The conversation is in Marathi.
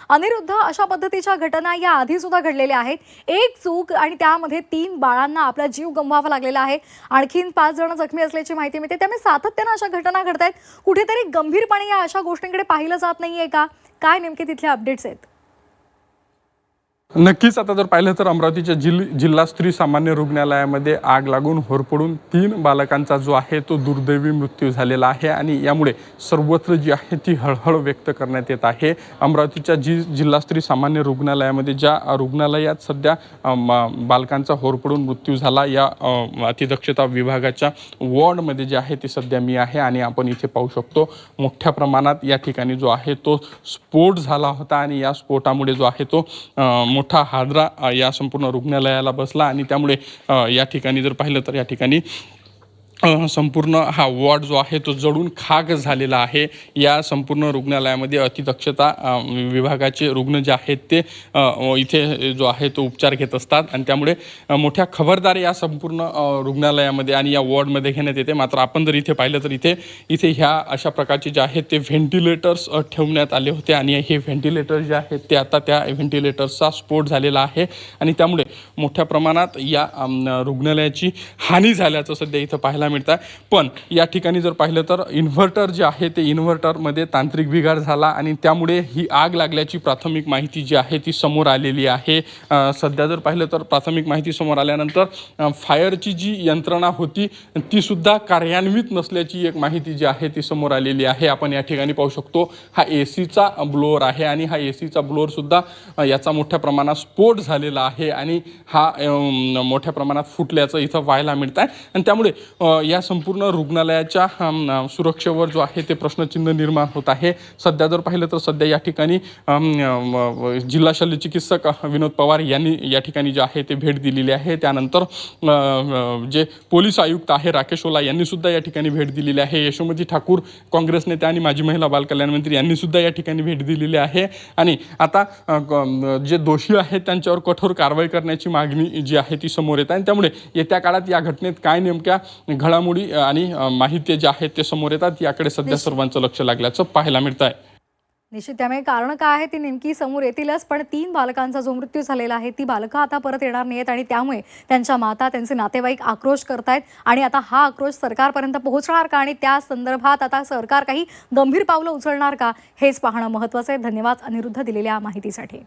अनिरुद्ध, अशा पद्धतीच्या घटना या आधी सुद्धा घडलेल्या आहेत. एक चूक आणि त्यामध्ये 3 बाळांना आपला जीव गमवावा लागलेला आहे. आणखीन 5 जण जखमी असल्याची माहिती मिळते. त्यामुळे सातत्याने अशा घटना घडतायत. कुठेतरी गंभीरपणे या अशा गोष्टींकडे पाहिलं जात नाहीये का? काय नेमके तिथले अपडेट्स आहेत? नक्कीच. आता जर पाहिलं तर अमरावतीच्या जिल्हा स्त्री सामान्य रुग्णालयामध्ये आग लागून होरपळून 3 बालकांचा जो आहे तो दुर्दैवी मृत्यू झालेला आहे आणि यामुळे सर्वत्र जी आहे ती हळहळ व्यक्त करण्यात येत आहे. अमरावतीच्या जिल्हा स्त्री सामान्य रुग्णालयामध्ये ज्या रुग्णालयात सध्या बालकांचा होरपळून मृत्यू झाला, या अतिदक्षता विभागाच्या वॉर्डमध्ये जे आहे ते सध्या मी आहे आणि आपण इथे पाहू शकतो मोठ्या प्रमाणात या ठिकाणी जो आहे तो स्फोट झाला होता आणि या स्फोटामुळे जो आहे तो मोठा हादरा या संपूर्ण रुग्णालयाला बसला आणि त्यामुळे या ठिकाणी जर पाहिलं तर या ठिकाणी संपूर्ण हा वॉर्ड जो आहे तो जळून खाक झालेला आहे. या संपूर्ण रुग्णालयामध्ये अतिदक्षता विभागाचे रुग्ण जे आहेत ते इथे जो आहे तो उपचार घेत असतात आणि त्यामुळे मोठ्या खबरदारी या संपूर्ण रुग्णालयामध्ये आणि या वॉर्डमध्ये घेण्यात येते. मात्र आपण जर इथे पाहिलं तर इथे ह्या अशा प्रकारचे जे आहेत ते व्हेंटिलेटर्स ठेवण्यात आले होते आणि हे व्हेंटिलेटर जे आहेत ते आता त्या व्हेंटिलेटर्सचा स्फोट झालेला आहे आणि त्यामुळे मोठ्या प्रमाणात या रुग्णालयाची हानी झाल्याचं सध्या इथं पाहायला मिळतं. पण या ठिकाणी जर पाहिलं तर इन्व्हर्टर जे आहे ते इन्व्हर्टरमध्ये तांत्रिक बिघाड झाला आणि त्यामुळे ही आग लागल्याची प्राथमिक माहिती जी आहे ती समोर आलेली आहे. सध्या जर पाहिलं तर प्राथमिक माहिती समोर आल्यानंतर फायरची जी यंत्रणा होती ती सुद्धा कार्यान्वित नसल्याची एक माहिती जी आहे ती समोर आलेली आहे. आपण या ठिकाणी पाहू शकतो हा एसीचा ब्लोअर आहे आणि हा एसीचा ब्लोअर सुद्धा याचा मोठ्या प्रमाणात स्फोट झालेला आहे आणि हा मोठ्या प्रमाणात फुटल्याचं इथं पाहायला मिळत आहे आणि त्यामुळे या संपूर्ण रुग्णालयाच्या सुरक्षेवर जो आहे ते प्रश्नचिन्ह निर्माण होत आहे. सध्या जर पाहिलं तर सध्या या ठिकाणी जिल्हा शल्य चिकित्सक विनोद पवार यांनी या ठिकाणी जे आहे ते भेट दिलेली आहे. त्यानंतर जे पोलीस आयुक्त आहे राकेश ओला यांनी सुद्धा या ठिकाणी भेट दिलेली आहे. यशोमती ठाकूर काँग्रेस नेते आणि माजी महिला बालकल्याण मंत्री यांनी सुद्धा या ठिकाणी भेट दिलेली आहे आणि आता जे दोषी आहेत त्यांच्यावर कठोर कारवाई करण्याची मागणी जी आहे ती समोर येत आहे आणि त्यामुळे येत्या काळात या घटनेत काय नेमक्या घडामोडी आणि माहिती जे आहेत ते समोर येतात याकडे सध्या सर्वांचं लक्ष लागल्याचं पाहायला मिळतं आहे. निश्चित. त्यामुळे कारण काय आहे ती नेमकी समोर येतीलच, पण 3 बालकांचा जो मृत्यू झालेला आहे ती बालकं आता परत येणार नाहीत आणि त्यामुळे त्यांच्या माता, त्यांचे नातेवाईक आक्रोश करतायत आणि आता हा आक्रोश सरकारपर्यंत पोहोचणार का आणि त्या संदर्भात आता सरकार काही गंभीर पावलं उचलणार का, हेच पाहणं महत्त्वाचं आहे. धन्यवाद अनिरुद्ध दिलेल्या माहितीसाठी.